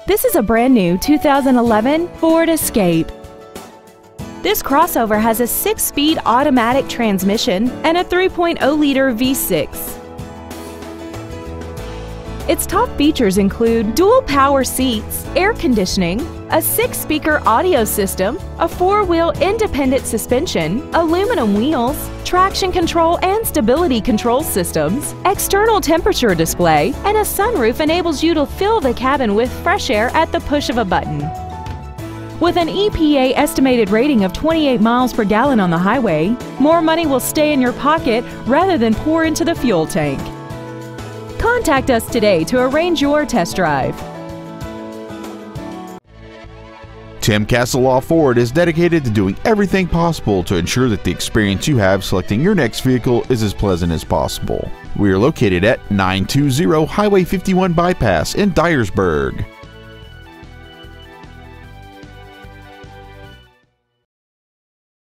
This is a brand new 2011 Ford Escape. This crossover has a 6-speed automatic transmission and a 3.0-liter V6. Its top features include dual power seats, air conditioning, a 6-speaker audio system, a 4-wheel independent suspension, aluminum wheels, traction control and stability control systems, external temperature display, and a sunroof enables you to fill the cabin with fresh air at the push of a button. With an EPA estimated rating of 28 miles per gallon on the highway, more money will stay in your pocket rather than pour into the fuel tank. Contact us today to arrange your test drive. Tim Castleloff Ford is dedicated to doing everything possible to ensure that the experience you have selecting your next vehicle is as pleasant as possible. We are located at 920 Highway 51 Bypass in Dyersburg.